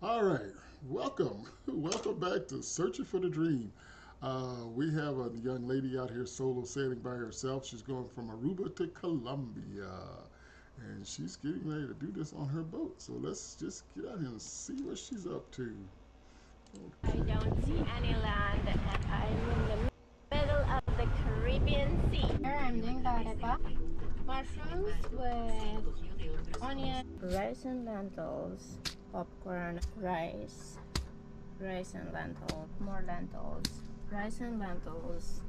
All right, welcome. Welcome back to Searching for the Dream. We have a young lady out here solo sailing by herself. She's going from Aruba to Colombia. And she's getting ready to do this on her boat. So let's just get out here and see what she's up to. I Okay. don't see any land and I'm in the middle of the Caribbean Sea. Here I'm doing arepa, mushrooms with onion, rice and lentils, popcorn, rice and lentils, more lentils, rice and lentils,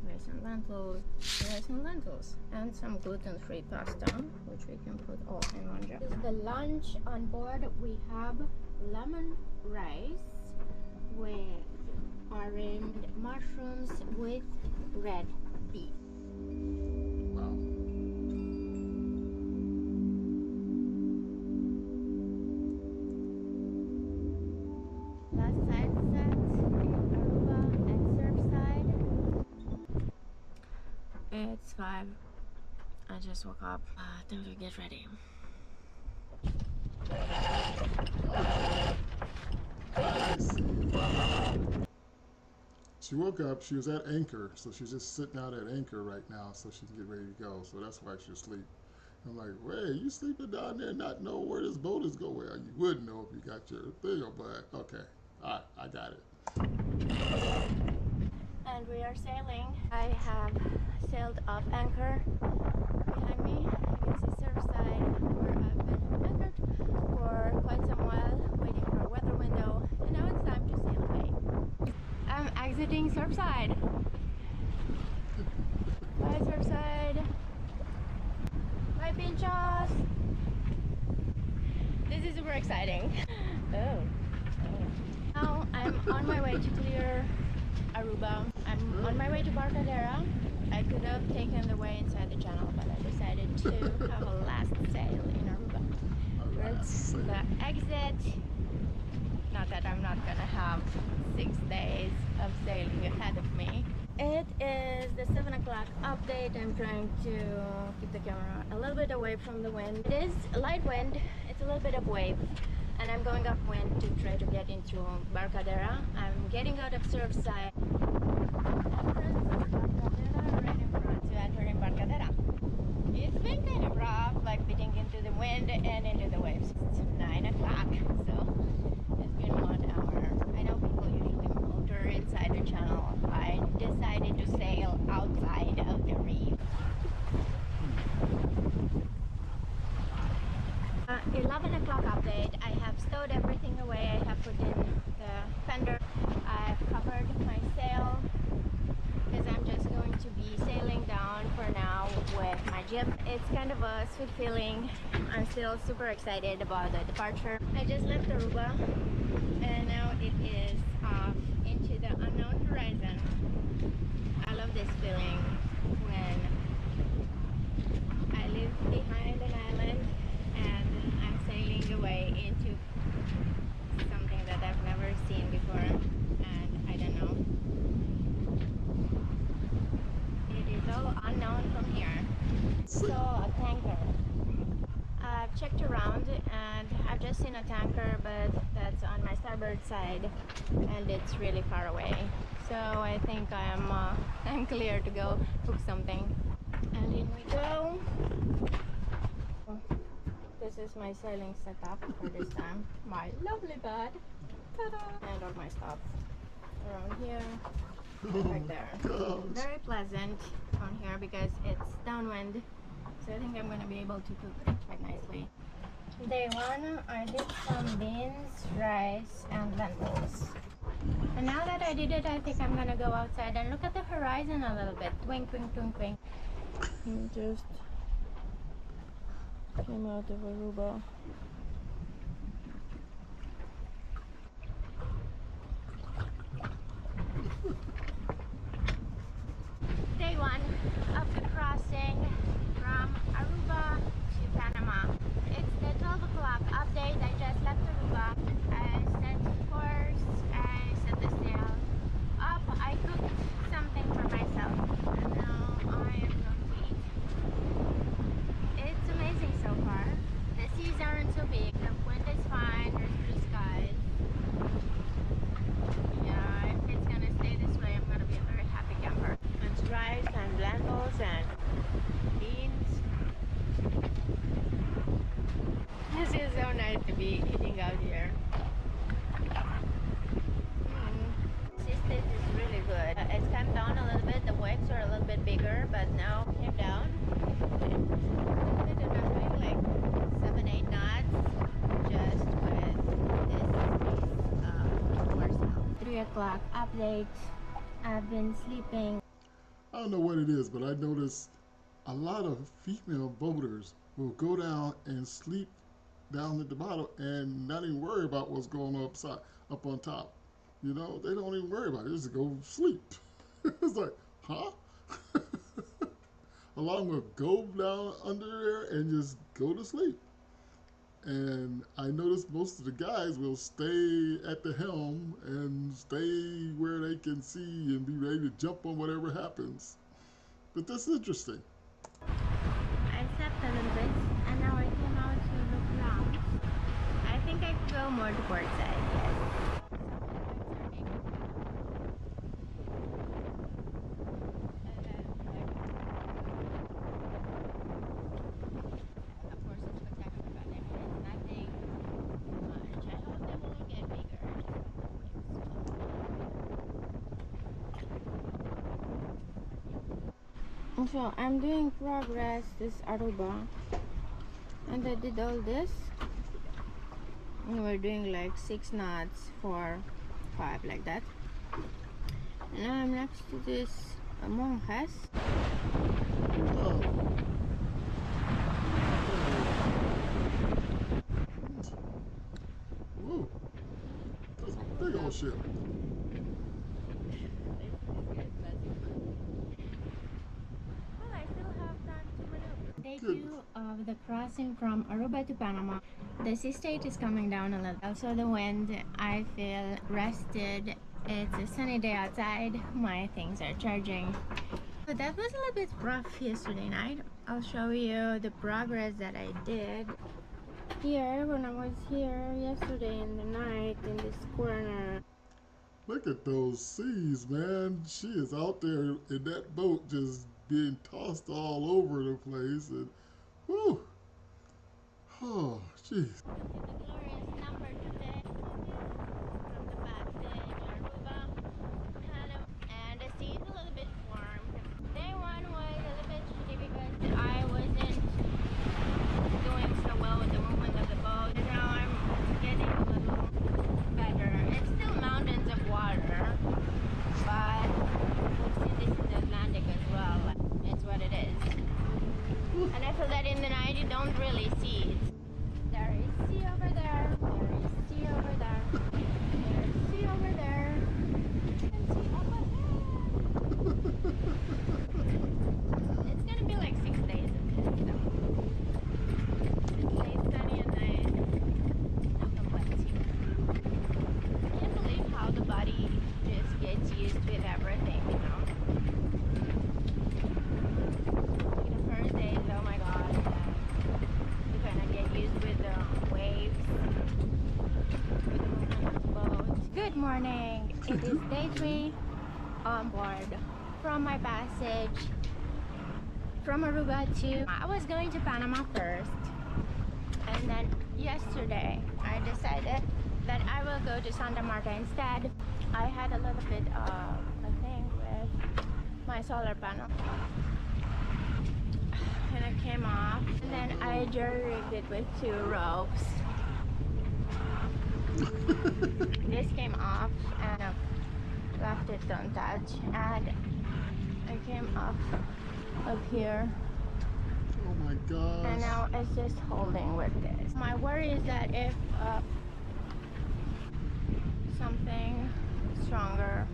rice and lentils, rice and lentils, and some gluten-free pasta, which we can put all in one jar. This is the lunch on board. We have lemon rice with orange mushrooms with red beef. Wow. Last sunset in Aruba at Surfside. It's 5. I just woke up. Time to get ready. She woke up, she was at anchor, so she's just sitting out at anchor right now so she can get ready to go. So that's why she's asleep. I'm like, wait, you sleeping down there not know where this boat is going? Well, you would know if you got your thing on, but okay. All right, I got it. And we are sailing. I have sailed off anchor behind me. You can see Surfside where I've been anchored for quite some while, waiting for a weather window, and now it's time to sail away. I'm exiting Surfside. Bye Surfside. Bye Pinchos. This is super exciting. Oh. Now I'm on my way to clear Aruba. I'm on my way to Barcadera. I could have taken the way inside the channel, but I decided to have a last sail in Aruba. It's the exit. Not that I'm not gonna have 6 days of sailing ahead of me. It is the 7 o'clock update. I'm trying to keep the camera a little bit away from the wind. It is a light wind. It's a little bit of wave. And I'm going upwind to try to get into Barcadera. I'm getting out of Surfside. Entrance of Barcadera right in front to enter in Barcadera. It's been kind of rough, like beating into the wind and into the waves. It's 9 o'clock, so it's been 1 hour. I know people usually motor inside the channel. I decided to sail outside of the reef. 11 o'clock update. I have stowed everything away. I have put in the fender. I've covered my sail because I'm just going to be sailing down for now with my jib. It's kind of a sweet feeling. I'm still super excited about the departure. I just left Aruba and now it is off into the unknown horizon. I love this feeling when I leave behind an island and I'm sailing away into something that I've never seen before, and I don't know. It is all unknown from here. So a tanker. I've checked around and I've just seen a tanker, but that's on my starboard side and it's really far away. So I think I'm clear to go cook something. And in we go. This is my sailing setup for this time. My lovely bed. Ta-da! And all my stuff around here, right there. Very pleasant on here because it's downwind. So I think I'm going to be able to cook quite nicely. Day 1, I did some beans, rice, and lentils. And now that I did it, I think I'm going to go outside and look at the horizon a little bit. Twink, twink, twink, twink. Just came out of Aruba. Day 1 of the crossing from Aruba to Panama. It's the 12 o'clock update. I just left Aruba. I set course, I set the sail up. I cooked something for myself. And now I am going to eat. It's amazing so far. The seas aren't so o'clock update. I've been sleeping. I don't know what it is, but I noticed a lot of female boaters will go down and sleep down at the bottom and not even worry about what's going on up on top. You know, they don't even worry about it. They just go sleep. It's like, huh? Along with go down under there and just go to sleep. And I noticed most of the guys will stay at the helm and stay where they can see and be ready to jump on whatever happens. But that's interesting. I slept a little bit and now I came out to look around. I think I could go more to port side, yes. Of course, it's spectacular, but I mean, it's nothing much. I hope they won't get bigger. So I'm doing progress this Aruba, and I did all this. And we're doing like 6 knots, 4, 5, like that. And now I'm next to this monjas. Oh. Whoa. That's a big old ship. Well, I still have time to maneuver. Day 2 of the crossing from Aruba to Panama. The sea state is coming down a little. Also the wind, I feel rested. It's a sunny day outside. My things are charging. But that was a little bit rough yesterday night. I'll show you the progress that I did. Here, when I was here yesterday in the night in this corner. Look at those seas, man. She is out there in that boat just being tossed all over the place. And, whew. Oh, jeez. The glorious number today from the passage Aruba, and the sea is a little bit warm. Day 1 was a little bit shitty because I wasn't doing so well with the movement of the boat. And now I'm getting a little better. It's still mountains of water, but we've seen this in the Atlantic as well. It's what it is. And I feel that in the night you don't really see it. There is sea over there, there is sea over there, there is sea over there, and sea up ahead. It's gonna be like 6 days of this, so it stays sunny and nice. No complaints here. I can't believe how the body just gets used with everything, you know. Like the first days, oh my god, you kind of get used with the waves, with the movement of the boat. Good morning. It is day 3 on board from my passage from Aruba to... I was going to Panama first, and then yesterday I decided that I will go to Santa Marta instead. I had a little bit of a thing with my solar panel, and it came off, and then I jerry-rigged it with 2 ropes. This came off and left it untouched, and it came off up here, Oh my gosh. and now it's just holding with this. My worry is that if something stronger,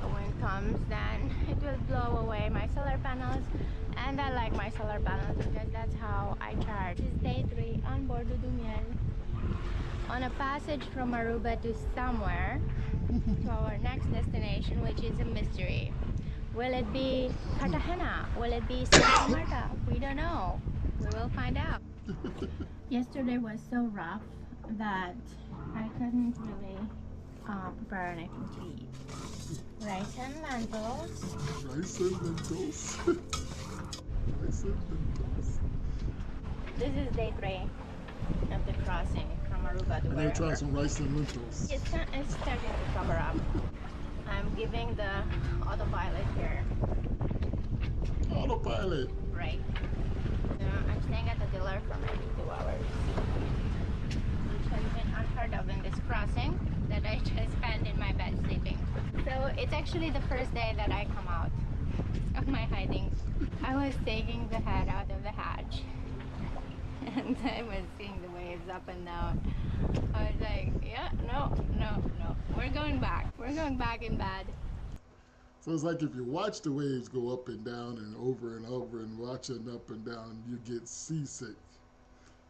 the wind comes, then it will blow away my solar panels, and I like my solar panels because that's how I charge. This is day 3 on board Dudumiel on a passage from Aruba to somewhere to our next destination, which is a mystery. Will it be Cartagena? Will it be Santa Marta? We don't know. We will find out. Yesterday was so rough that I couldn't really prepare anything to eat. Rice and lentils. Rice and lentils. Rice and lentils. This is day 3 of the crossing from Aruba to I'm gonna try wherever. some rice and lentils. It's starting to cover up. I'm giving the autopilot here. Autopilot. Right. I'm staying at the tiller for maybe 2 hours, which has been unheard of in this crossing, that I just spent in my bed sleeping. actually the first day that I come out of my hiding. I was taking the head out of the hatch and I was seeing the waves up and down. I was like, yeah, no, no, no. We're going back. We're going back in bed. So it's like if you watch the waves go up and down and over and watching up and down, you get seasick.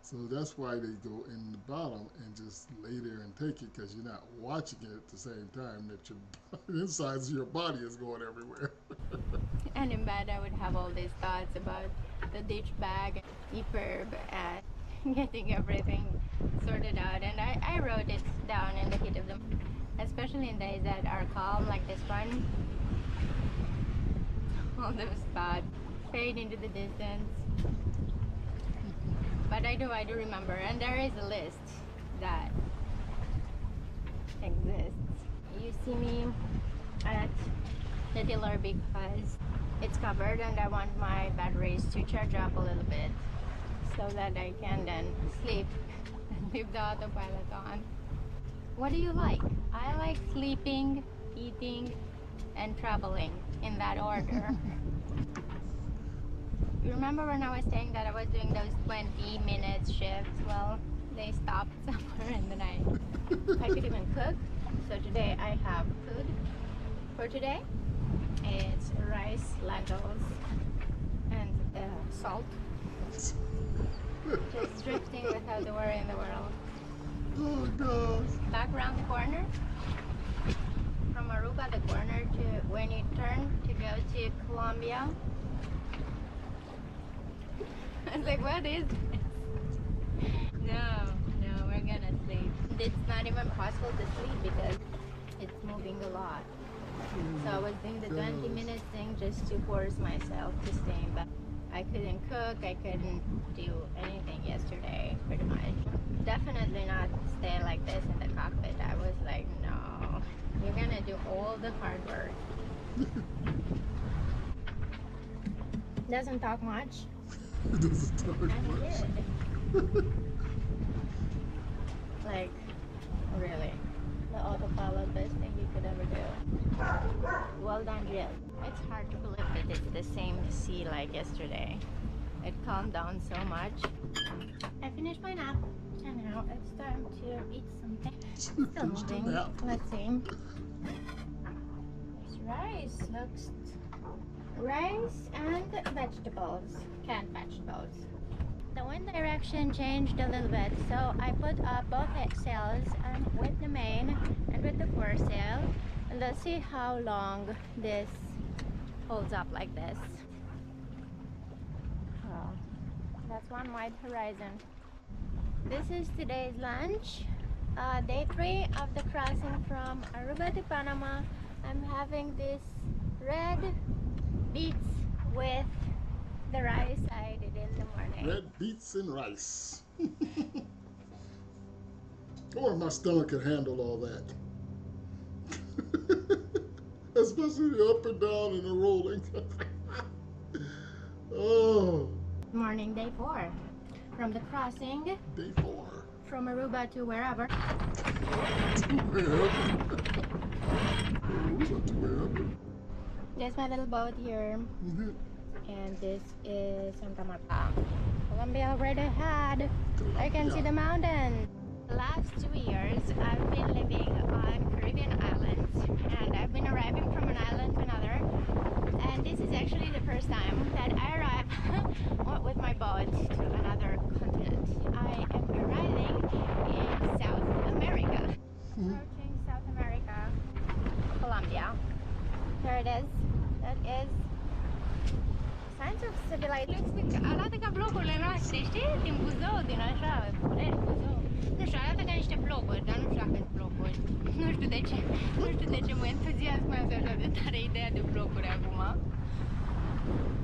So that's why they go in the bottom and just lay there and take it because you're not watching it at the same time that your insides of your body is going everywhere. And in bed, I would have all these thoughts about the ditch bag, EPIRB, and getting everything sorted out. And I wrote it down in the heat of them, especially in days that are calm like this one. All those thoughts fade into the distance. But I do remember, and there is a list that exists. You see me at the tiller because it's covered and I want my batteries to charge up a little bit so that I can then sleep and leave the autopilot on. What do you like? I like sleeping, eating, and traveling in that order. You remember when I was saying that I was doing those 20-minute shifts? Well, they stopped somewhere in the night. I could even cook. So today I have food for today. It's rice, lentils, and salt. Just drifting without a worry in the world. Oh, gosh. Back around the corner. From Aruba, the corner to when you turn to go to Colombia. I was like, what is this? No, we're gonna sleep. It's not even possible to sleep because it's moving a lot. So I was doing the 20-minute thing just to force myself to stay in bed. I couldn't cook, I couldn't do anything yesterday, pretty much. Definitely not stay like this in the cockpit. I was like, no, you're gonna do all the hard work. Doesn't talk much. It doesn't talk much. Like, really, the autopilot, best thing you could ever do. Well done, Jill. It's hard to believe that it's the same sea like yesterday. It calmed down so much. I finished my nap, and now it's time to eat something. Still moving. Let's see. There's rice. Looks rice and vegetables, canned vegetables. The wind direction changed a little bit, so I put up both sails with the main and with the foresail, and let's see how long this holds up like this. Oh, that's one wide horizon. This is today's lunch, day 3 of the crossing from Aruba to Panama. I'm having this red beets with the rice I did in the morning. Red beets and rice. Or my stomach can handle all that. Especially the up and down and the rolling. Oh. Morning, day 4. From the crossing. Day 4. From Aruba to wherever. Aruba to wherever. There's my little boat here. Mm-hmm. And this is Santa Marta. Colombia right ahead. I can see the mountains. The last 2 years I've been living on Caribbean islands, and I've been arriving from an island to another, and this is actually the first time that I arrive with my boat to another continent. I am arriving in South America. Approaching South America, Colombia. There it is. That is signs of civilization. Arată ca blocurile noastre, știi? Din Buzău, din așa, București, Buzău. Nu știu, arată ca niște blocuri, dar nu știu dacă sunt blocuri. Nu știu de ce. Nu știu de ce mă entuziasmează așa de tare ideea de blocuri acum.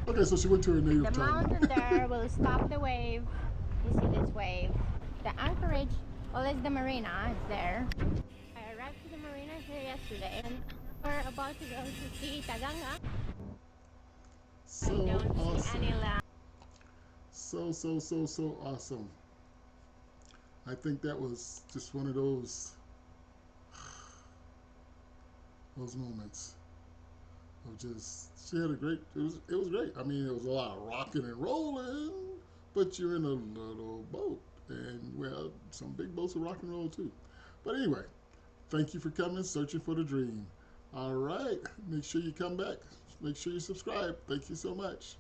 Okay, so she went to her native The town. mountain there will stop the wave. You see this wave. The anchorage, well, it's the marina. It's there. I arrived to the marina here yesterday, and we're about to go to see Taganga. So I don't awesome. see any land. So awesome. I think that was just one of those moments. of just she had a great. It was great. I mean, it was a lot of rocking and rolling, but you're in a little boat, and well, some big boats are rock and roll too. But anyway, thank you for coming, searching for the dream. All right, make sure you come back. Make sure you subscribe. Thank you so much.